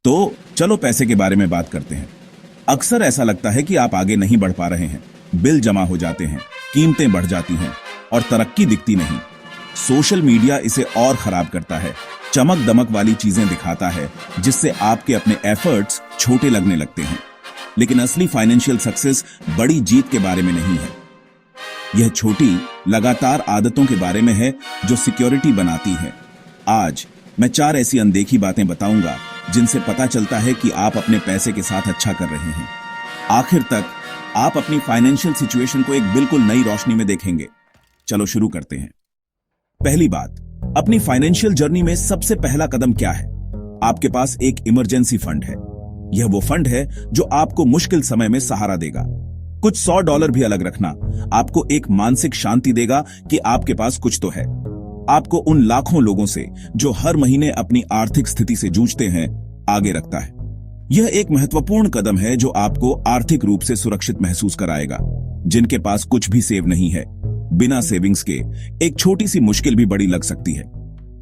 तो चलो पैसे के बारे में बात करते हैं। अक्सर ऐसा लगता है कि आप आगे नहीं बढ़ पा रहे हैं, बिल जमा हो जाते हैं, कीमतें बढ़ जाती हैं और तरक्की दिखती नहीं। सोशल मीडिया इसे और खराब करता है, चमक दमक वाली चीजें दिखाता है जिससे आपके अपने एफर्ट्स छोटे लगने लगते हैं। लेकिन असली फाइनेंशियल सक्सेस बड़ी जीत के बारे में नहीं है, यह छोटी लगातार आदतों के बारे में है जो सिक्योरिटी बनाती है। आज मैं 4 ऐसी अनदेखी बातें बताऊंगा जिनसे पता चलता है कि आप अपने पैसे के साथ अच्छा कर रहे हैं। आखिर तक आप अपनी फाइनेंशियल सिचुएशन को एक बिल्कुल नई रोशनी में देखेंगे। चलो शुरू करते हैं। पहली बात, अपनी फाइनेंशियल जर्नी में सबसे पहला कदम क्या है? आपके पास एक इमरजेंसी फंड है। यह वो फंड है जो आपको मुश्किल समय में सहारा देगा। कुछ $100 भी अलग रखना आपको एक मानसिक शांति देगा कि आपके पास कुछ तो है। आपको उन लाखों लोगों से जो हर महीने अपनी आर्थिक स्थिति से जूझते हैं आगे रखता है। यह एक महत्वपूर्ण कदम है जो आपको आर्थिक रूप से सुरक्षित महसूस कराएगा। जिनके पास कुछ भी सेव नहीं है, बिना सेविंग्स के एक छोटी सी मुश्किल भी बड़ी लग सकती है।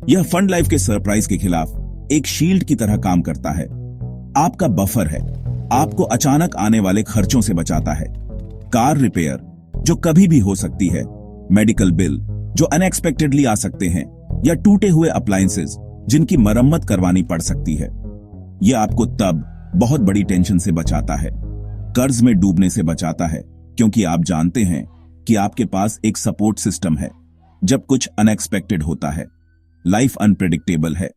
यह फंड लाइफ के सरप्राइज के खिलाफ एक शील्ड की तरह काम करता है। आपका बफर है, आपको अचानक आने वाले खर्चों से बचाता है। कार रिपेयर जो कभी भी हो सकती है, मेडिकल बिल जो अनएक्सपेक्टेडली आ सकते हैं, या टूटे हुए अप्लायंसेस जिनकी मरम्मत करवानी पड़ सकती है। यह आपको तब बहुत बड़ी टेंशन से बचाता है, कर्ज में डूबने से बचाता है, क्योंकि आप जानते हैं कि आपके पास एक सपोर्ट सिस्टम है जब कुछ अनएक्सपेक्टेड होता है। लाइफ अनप्रेडिक्टेबल है,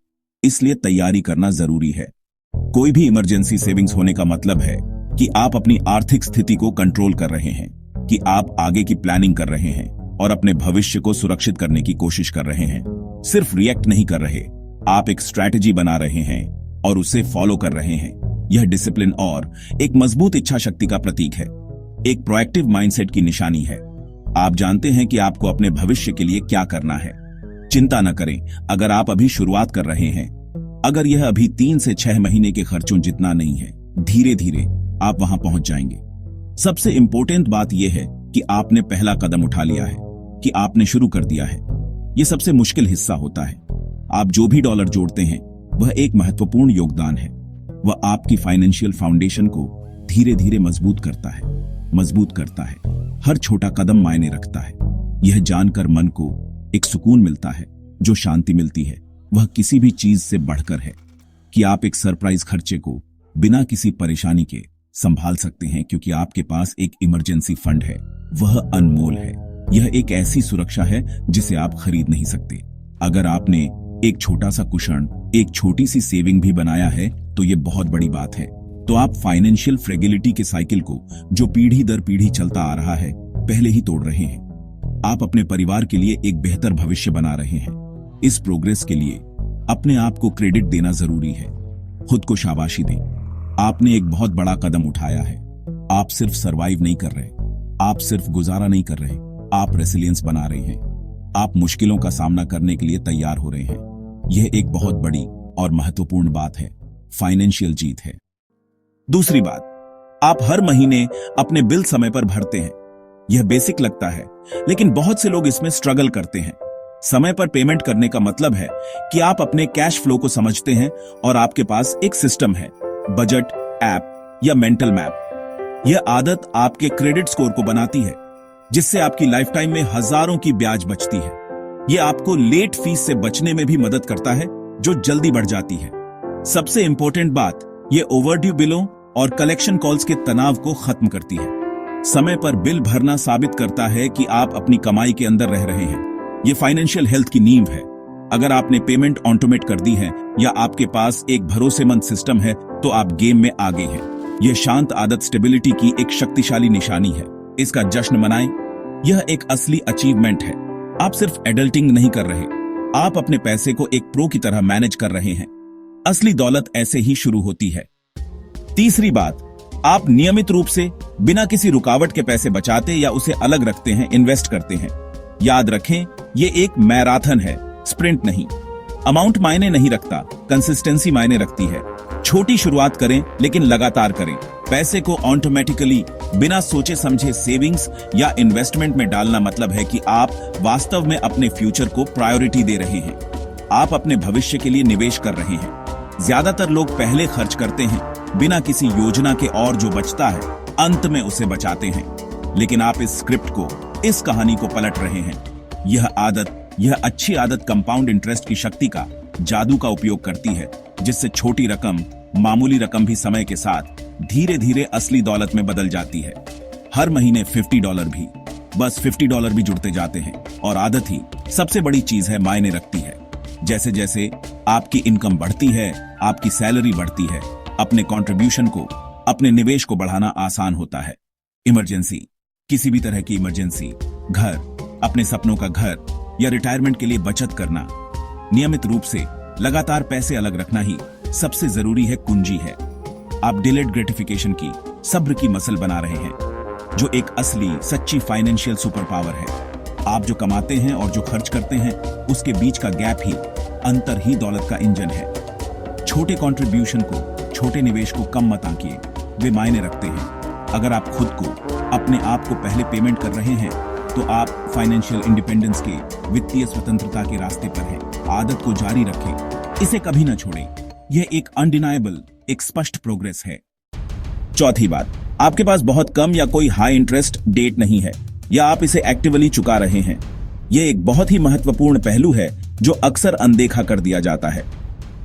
इसलिए तैयारी करना जरूरी है। कोई भी इमरजेंसी सेविंग्स होने का मतलब है कि आप अपनी आर्थिक स्थिति को कंट्रोल कर रहे हैं, कि आप आगे की प्लानिंग कर रहे हैं और अपने भविष्य को सुरक्षित करने की कोशिश कर रहे हैं। सिर्फ रिएक्ट नहीं कर रहे, आप एक स्ट्रैटेजी बना रहे हैं और उसे फॉलो कर रहे हैं। यह डिसिप्लिन और एक मजबूत इच्छा शक्ति का प्रतीक है, एक प्रोएक्टिव माइंडसेट की निशानी है। आप जानते हैं कि आपको अपने भविष्य के लिए क्या करना है। चिंता न करें अगर आप अभी शुरुआत कर रहे हैं। अगर यह अभी 3 से 6 महीने के खर्चों जितना नहीं है, धीरे धीरे आप वहां पहुंच जाएंगे। सबसे इंपॉर्टेंट बात यह है कि आपने पहला कदम उठा लिया है, कि आपने शुरू कर दिया है। यह सबसे मुश्किल हिस्सा होता है। आप जो भी डॉलर जोड़ते हैं वह एक महत्वपूर्ण योगदान है। वह आपकी फाइनेंशियल फाउंडेशन को धीरे धीरे मजबूत करता है। हर छोटा कदम मायने रखता है। यह जानकर मन को एक सुकून मिलता है, जो शांति मिलती है वह किसी भी चीज से बढ़कर है, कि आप एक सरप्राइज खर्चे को बिना किसी परेशानी के संभाल सकते हैं, क्योंकि आपके पास एक इमरजेंसी फंड है। वह अनमोल है। यह एक ऐसी सुरक्षा है जिसे आप खरीद नहीं सकते। अगर आपने एक छोटा सा कुशन, एक छोटी सी सेविंग भी बनाया है तो यह बहुत बड़ी बात है। तो आप फाइनेंशियल फ्रेगिलिटी के साइकिल को, जो पीढ़ी दर पीढ़ी चलता आ रहा है, पहले ही तोड़ रहे हैं। आप अपने परिवार के लिए एक बेहतर भविष्य बना रहे हैं। इस प्रोग्रेस के लिए अपने आप को क्रेडिट देना जरूरी है। खुद को शाबाशी दें। आपने एक बहुत बड़ा कदम उठाया है। आप सिर्फ सरवाइव नहीं कर रहे, आप सिर्फ गुजारा नहीं कर रहे, आप रेसिलियंस बना रहे हैं। आप मुश्किलों का सामना करने के लिए तैयार हो रहे हैं। यह एक बहुत बड़ी और महत्वपूर्ण बात है, फाइनेंशियल जीत है। दूसरी बात, आप हर महीने अपने बिल समय पर भरते हैं। यह बेसिक लगता है, लेकिन बहुत से लोग इसमें स्ट्रगल करते हैं। समय पर पेमेंट करने का मतलब है कि आप अपने कैश फ्लो को समझते हैं और आपके पास एक सिस्टम है, बजट, ऐप या मेंटल मैप। यह आदत आपके क्रेडिट स्कोर को बनाती है, जिससे आपकी लाइफ टाइम में हजारों की ब्याज बचती है। यह आपको लेट फीस से बचने में भी मदद करता है, जो जल्दी बढ़ जाती है। सबसे इंपॉर्टेंट बात, यह ओवरड्यू बिलों और कलेक्शन कॉल्स के तनाव को खत्म करती है। समय पर बिल भरना साबित करता है कि आप अपनी कमाई के अंदर रह रहे हैं। यह फाइनेंशियल हेल्थ की नींव है। अगर आपने पेमेंट ऑटोमेट कर दी है या आपके पास एक भरोसेमंद सिस्टम है, तो आप गेम में आगे हैं। यह शांत आदत स्टेबिलिटी की एक शक्तिशाली निशानी है। इसका जश्न मनाएं। यह एक असली अचीवमेंट है। आप सिर्फ एडल्टिंग नहीं कर रहे, आप अपने पैसे को एक प्रो की तरह मैनेज कर रहे हैं। असली दौलत ऐसे ही शुरू होती है। तीसरी बात, आप नियमित रूप से बिना किसी रुकावट के पैसे बचाते या उसे अलग रखते हैं, इन्वेस्ट करते हैं। याद रखें, यह एक मैराथन है, स्प्रिंट नहीं। अमाउंट मायने नहीं रखता, कंसिस्टेंसी मायने रखती है। छोटी शुरुआत करें, लेकिन लगातार करें। पैसे को ऑटोमेटिकली बिना सोचे समझे सेविंग्स या इन्वेस्टमेंट में डालना मतलब है कि आप वास्तव में अपने फ्यूचर को प्रायोरिटी दे रहे हैं। आप अपने भविष्य के लिए निवेश कर रहे हैं। ज्यादातर लोग पहले खर्च करते हैं बिना किसी योजना के, और जो बचता है अंत में उसे बचाते हैं। लेकिन आप इस स्क्रिप्ट को, इस कहानी को पलट रहे हैं। यह अच्छी आदत कंपाउंड इंटरेस्ट की शक्ति का, जादू का उपयोग करती है, जिससे छोटी रकम, मामूली रकम भी समय के साथ धीरे धीरे असली दौलत में बदल जाती है। हर महीने $50 भी, बस $50 भी जुड़ते जाते हैं। और आदत ही सबसे बड़ी चीज है, मायने रखती है। जैसे जैसे आपकी इनकम बढ़ती है, आपकी सैलरी बढ़ती है, अपने कंट्रीब्यूशन को, अपने निवेश को बढ़ाना आसान होता है। इमरजेंसी, किसी भी तरह की इमरजेंसी, घर, अपने सपनों का घर या रिटायरमेंट के लिए बचत करना, नियमित रूप से लगातार पैसे अलग रखना ही सबसे जरूरी है, कुंजी है। आप डिलेड ग्रेटिफिकेशन की, सब्र की मसल बना रहे हैं, जो एक असली सच्ची फाइनेंशियल सुपर पावर है। आप जो कमाते हैं और जो खर्च करते हैं, उसके बीच का गैप ही, अंतर ही दौलत का इंजन है। छोटे कंट्रीब्यूशन को, छोटे निवेश को कम मत आंकिए, वे मायने रखते हैं। अगर आप खुद को, अपने आप को पहले पेमेंट कर रहे हैं, तो आप फाइनेंशियल इंडिपेंडेंस के, वित्तीय स्वतंत्रता के रास्ते पर हैं। आदत को जारी रखें, इसे कभी ना छोड़ें। यह एक अनडिनायबल, एक स्पष्ट प्रोग्रेस है। चौथी बात, आपके पास बहुत कम या कोई हाई इंटरेस्ट डेट नहीं है, या आप इसे एक्टिवली चुका रहे हैं। यह एक बहुत ही महत्वपूर्ण पहलू है जो अक्सर अनदेखा कर दिया जाता है।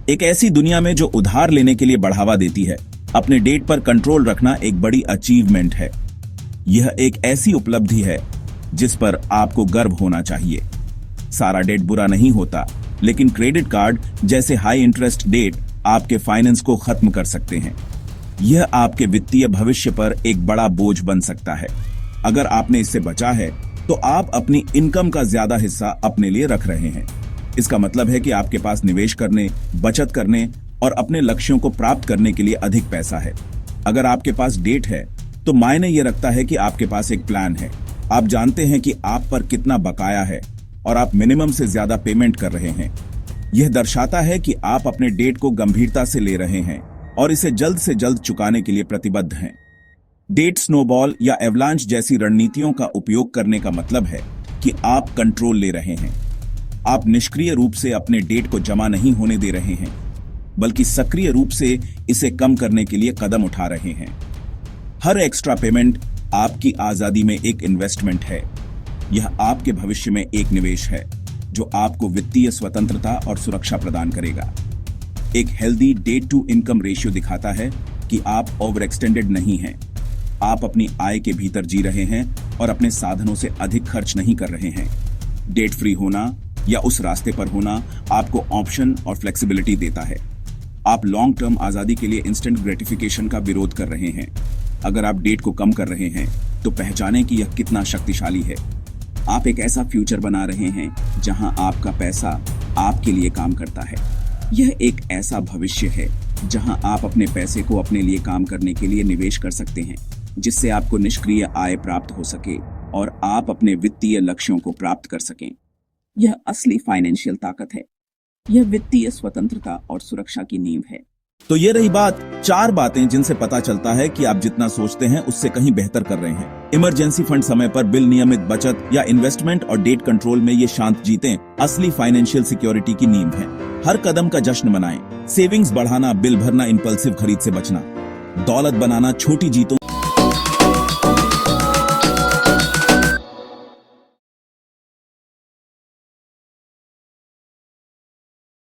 एक ऐसी दुनिया में जो उधार लेने के लिए बढ़ावा देती है, अपने डेट पर कंट्रोल रखना एक बड़ी अचीवमेंट है। यह एक ऐसी उपलब्धि है जिस पर आपको गर्व होना चाहिए। सारा डेट बुरा नहीं होता, लेकिन क्रेडिट कार्ड जैसे हाई इंटरेस्ट डेट आपके फाइनेंस को खत्म कर सकते हैं। यह आपके वित्तीय भविष्य पर एक बड़ा बोझ बन सकता है। अगर आपने इससे बचा है, तो आप अपनी इनकम का ज्यादा हिस्सा अपने लिए रख रहे हैं। इसका मतलब है कि आपके पास निवेश करने, बचत करने और अपने लक्ष्यों को प्राप्त करने के लिए अधिक पैसा है। अगर आपके पास डेट है, तो मायने यह रखता है कि आपके पास एक प्लान है। आप जानते हैं कि आप पर कितना बकाया है और आप मिनिमम से ज्यादा पेमेंट कर रहे हैं। यह दर्शाता है कि आप अपने डेट को गंभीरता से ले रहे हैं और इसे जल्द से जल्द चुकाने के लिए प्रतिबद्ध हैं। डेट स्नोबॉल या एवलांच जैसी रणनीतियों का उपयोग करने का मतलब है कि आप कंट्रोल ले रहे हैं। आप निष्क्रिय रूप से अपने डेट को जमा नहीं होने दे रहे हैं, बल्कि सक्रिय रूप से इसे कम करने के लिए कदम उठा रहे हैं। हर एक्स्ट्रा पेमेंट आपकी आजादी में एक इन्वेस्टमेंट है। यह आपके भविष्य में एक निवेश है, जो आपको वित्तीय स्वतंत्रता और सुरक्षा प्रदान करेगा। एक healthy debt to income ratio दिखाता है कि आप ओवर एक्सटेंडेड नहीं हैं। आप अपनी आय के भीतर जी रहे हैं और अपने साधनों से अधिक खर्च नहीं कर रहे हैं। डेट फ्री होना या उस रास्ते पर होना आपको ऑप्शन और फ्लेक्सिबिलिटी देता है। आप लॉन्ग टर्म आजादी के लिए इंस्टेंट ग्रेटिफिकेशन का विरोध कर रहे हैं। अगर आप डेट को कम कर रहे हैं, तो पहचानें कि यह कितना शक्तिशाली है। आप एक ऐसा फ्यूचर बना रहे हैं जहां आपका पैसा आपके लिए काम करता है। यह एक ऐसा भविष्य है जहां आप अपने पैसे को अपने लिए काम करने के लिए निवेश कर सकते हैं, जिससे आपको निष्क्रिय आय प्राप्त हो सके और आप अपने वित्तीय लक्ष्यों को प्राप्त कर सकें। यह असली फाइनेंशियल ताकत है। यह वित्तीय स्वतंत्रता और सुरक्षा की नींव है। तो ये रही बात, 4 बातें जिनसे पता चलता है कि आप जितना सोचते हैं उससे कहीं बेहतर कर रहे हैं। इमरजेंसी फंड समय पर, बिल नियमित बचत या इन्वेस्टमेंट और डेट कंट्रोल में ये शांत जीतें असली फाइनेंशियल सिक्योरिटी की नींव है। हर कदम का जश्न मनाएं। सेविंग्स बढ़ाना, बिल भरना, इंपल्सिव खरीद से बचना, दौलत बनाना छोटी जीतों